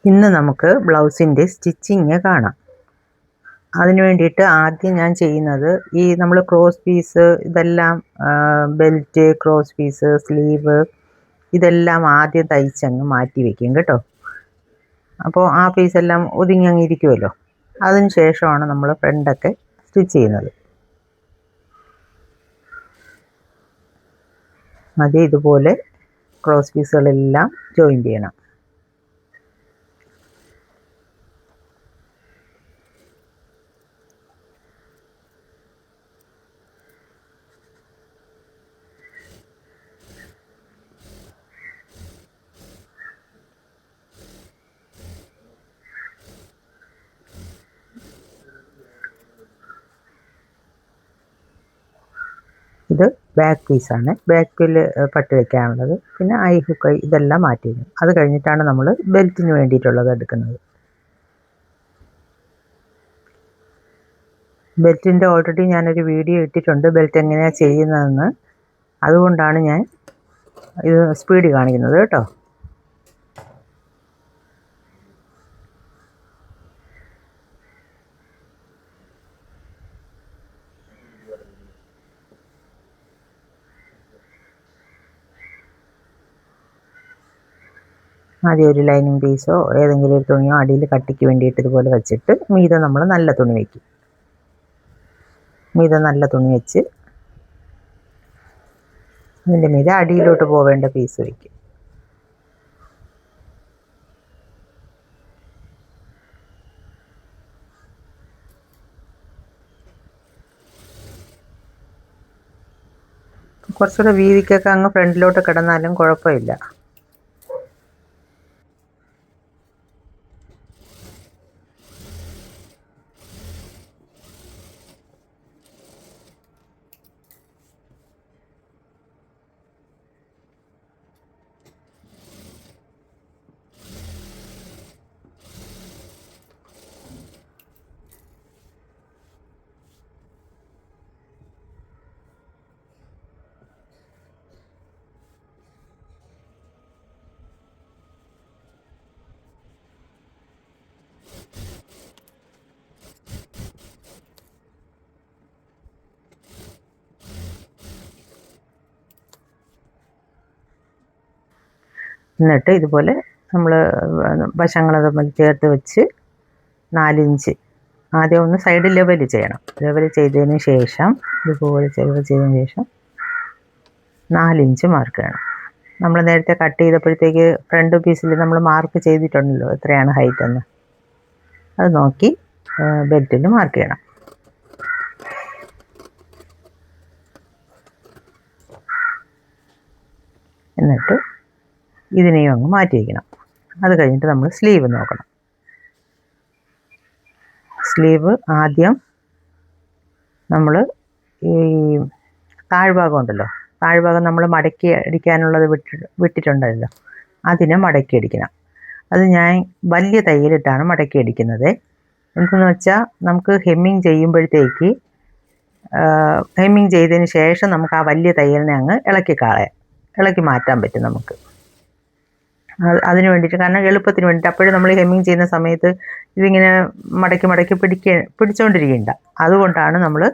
ഇന്ന് നമുക്ക് ബ്ലൗസിൻ്റെ സ്റ്റിച്ചിങ് കാണാം. അതിന് വേണ്ടിയിട്ട് ആദ്യം ഞാൻ ചെയ്യുന്നത് നമ്മൾ ക്രോസ് പീസ് ഇതെല്ലാം ബെൽറ്റ്, ക്രോസ് പീസ്, സ്ലീവ് ഇതെല്ലാം ആദ്യം തയ്ച്ചങ്ങ് മാറ്റി വയ്ക്കും കേട്ടോ. അപ്പോൾ ആ പീസെല്ലാം ഒതുങ്ങി ഇരിക്കുമല്ലോ. അതിന് ശേഷമാണ് നമ്മൾ ഫ്രണ്ടൊക്കെ സ്റ്റിച്ച് ചെയ്യുന്നത്. ആദ്യം ഇതുപോലെ ക്രോസ് പീസുകളെല്ലാം ജോയിൻ ചെയ്യണം. ഇത് ബാക്ക് പീസാണ്. ബാക്കിൽ പട്ടി വയ്ക്കാനുള്ളത്. പിന്നെ ഐ ഹുക്ക് ഇതെല്ലാം മാറ്റി വയ്ക്കും. അത് കഴിഞ്ഞിട്ടാണ് നമ്മൾ ബെൽറ്റിന് വേണ്ടിയിട്ടുള്ളത് എടുക്കുന്നത്. ബെൽറ്റിൻ്റെ ഓൾറെഡി ഞാനൊരു വീഡിയോ ഇട്ടിട്ടുണ്ട്, ബെൽറ്റ് എങ്ങനെയാണ് ചെയ്യുന്നതെന്ന്. അതുകൊണ്ടാണ് ഞാൻ ഇത് സ്പീഡ് കാണിക്കുന്നത് കേട്ടോ. ആദ്യം ഒരു ലൈനിങ് പീസോ ഏതെങ്കിലും ഒരു തുണിയോ അടിയിൽ കട്ടിക്ക് വേണ്ടിയിട്ട് ഇതുപോലെ വെച്ചിട്ട് മീതെ നമ്മൾ നല്ല തുണി വയ്ക്കും. മീതെ നല്ല തുണി വെച്ച് ഇതിൻ്റെ മീതെ അടിയിലോട്ട് പോവേണ്ട പീസ് വയ്ക്കും. കുറച്ചുകൂടെ വീതിക്കൊക്കെ അങ്ങ് ഫ്രണ്ടിലോട്ട് കിടന്നാലും കുഴപ്പമില്ല. എന്നിട്ട് ഇതുപോലെ നമ്മൾ വശങ്ങൾ തമ്മിൽ ചേർത്ത് വെച്ച് 4 ഇഞ്ച് ആദ്യം ഒന്ന് സൈഡ് ലെവൽ ചെയ്യണം. ലെവൽ ചെയ്തതിന് ശേഷം ഇതുപോലെ ചെയ്തതിന് ശേഷം 4 ഇഞ്ച് മാർക്ക് ചെയ്യണം. നമ്മൾ നേരത്തെ കട്ട് ചെയ്തപ്പോഴത്തേക്ക് ഫ്രണ്ട് പീസിൽ നമ്മൾ മാർക്ക് ചെയ്തിട്ടുണ്ടല്ലോ എത്രയാണ് ഹൈറ്റ് എന്ന്. അത് നോക്കി ബെൽറ്റിൽ മാർക്ക് ചെയ്യണം. എന്നിട്ട് ഇതിനെയും അങ്ങ് മാറ്റി വയ്ക്കണം. അത് കഴിഞ്ഞിട്ട് നമ്മൾ സ്ലീവ് നോക്കണം. സ്ലീവ് ആദ്യം നമ്മൾ ഈ താഴ്ഭാഗം ഉണ്ടല്ലോ, താഴ്ഭാഗം നമ്മൾ മടക്കി അടിക്കാനുള്ളത് വിട്ടിട്ടുണ്ടല്ലോ, അതിനെ മടക്കി അടിക്കണം. അത് ഞാൻ വലിയ തയ്യലിട്ടാണ് മടക്കി അടിക്കുന്നത്. എന്തെന്ന് വെച്ചാൽ നമുക്ക് ഹെമ്മിങ് ചെയ്യുമ്പോഴത്തേക്ക് ഹെമ്മിങ് ചെയ്തതിന് ശേഷം നമുക്ക് ആ വലിയ തയ്യലിനെ അങ്ങ് ഇളക്കി മാറ്റാൻ പറ്റും നമുക്ക്. അതിന് വേണ്ടിയിട്ട്, കാരണം എളുപ്പത്തിന് വേണ്ടിയിട്ട്. അപ്പോഴും നമ്മൾ ഹെമ്മിങ് ചെയ്യുന്ന സമയത്ത് ഇതിങ്ങനെ മടക്കി പിടിച്ചുകൊണ്ടിരിക്കണ്ട. അതുകൊണ്ടാണ് നമ്മൾ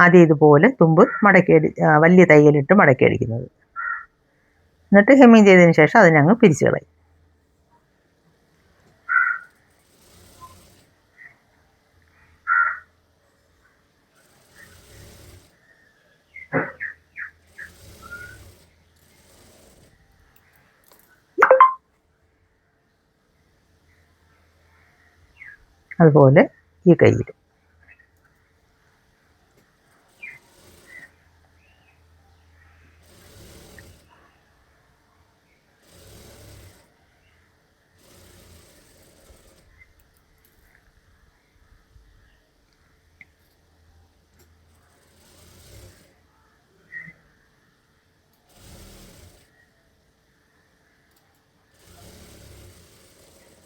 ആദ്യം ഇതുപോലെ തുമ്പ് വലിയ തയ്യലിട്ട് മടക്കി അടിക്കുന്നത്. എന്നിട്ട് ഹെമ്മിങ് ചെയ്തതിന് ശേഷം അതിനങ്ങ് പിരിച്ചു കളയും. അതുപോലെ ഈ കയ്യിൽ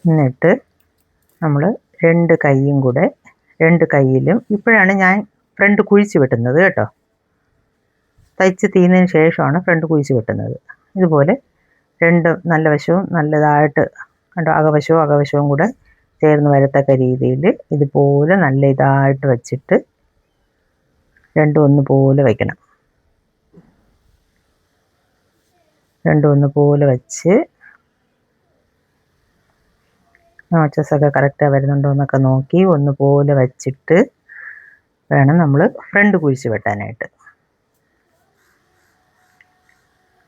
എന്നിട്ട് നമ്മൾ രണ്ട് കൈയിലും ഇപ്പോഴാണ് ഞാൻ ഫ്രണ്ട് കുഴിച്ച് വെട്ടുന്നത് കേട്ടോ. തയ്ച്ച് തീർന്നതിന് ശേഷമാണ് ഫ്രണ്ട് കുഴിച്ച് വെട്ടുന്നത്. ഇതുപോലെ രണ്ട് നല്ല വശവും നല്ലതായിട്ട് കണ്ടോ, അകവശവും കൂടെ ചേർന്ന് വരത്തക്ക രീതിയിൽ ഇതുപോലെ നല്ല ഇതായിട്ട് വെച്ചിട്ട് രണ്ടും ഒന്നുപോലെ വയ്ക്കണം. രണ്ടും ഒന്നുപോലെ വെച്ച് നോച്ചസൊക്കെ കറക്റ്റാണ് വരുന്നുണ്ടോ എന്നൊക്കെ നോക്കി ഒന്നുപോലെ വച്ചിട്ട് വേണം നമ്മൾ ഫ്രണ്ട് കുഴിച്ച് വെട്ടാനായിട്ട്.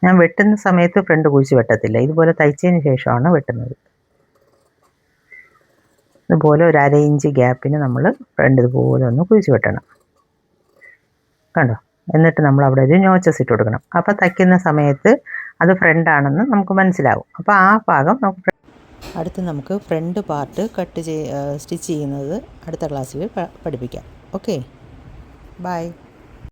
ഞാൻ വെട്ടുന്ന സമയത്ത് ഫ്രണ്ട് കുഴിച്ച് വെട്ടത്തില്ല, ഇതുപോലെ തയ്ച്ചതിന് ശേഷമാണ് വെട്ടുന്നത്. ഇതുപോലെ ഒരു 1/2 ഇഞ്ച് ഗ്യാപ്പിന് നമ്മൾ ഫ്രണ്ട് ഇതുപോലെ ഒന്ന് കുഴിച്ച് വെട്ടണം. കണ്ടോ, എന്നിട്ട് നമ്മൾ അവിടെ ഒരു നോച്ചസ് ഇട്ട് കൊടുക്കണം. അപ്പോൾ തയ്ക്കുന്ന സമയത്ത് അത് ഫ്രണ്ടാണെന്ന് നമുക്ക് മനസ്സിലാവും. അപ്പോൾ ആ ഭാഗം നമുക്ക് അടുത്ത് നമുക്ക് ഫ്രണ്ട് പാർട്ട് സ്റ്റിച്ച് ചെയ്യുന്നത് അടുത്ത ക്ലാസ്സിൽ പഠിപ്പിക്കാം. Okay, by.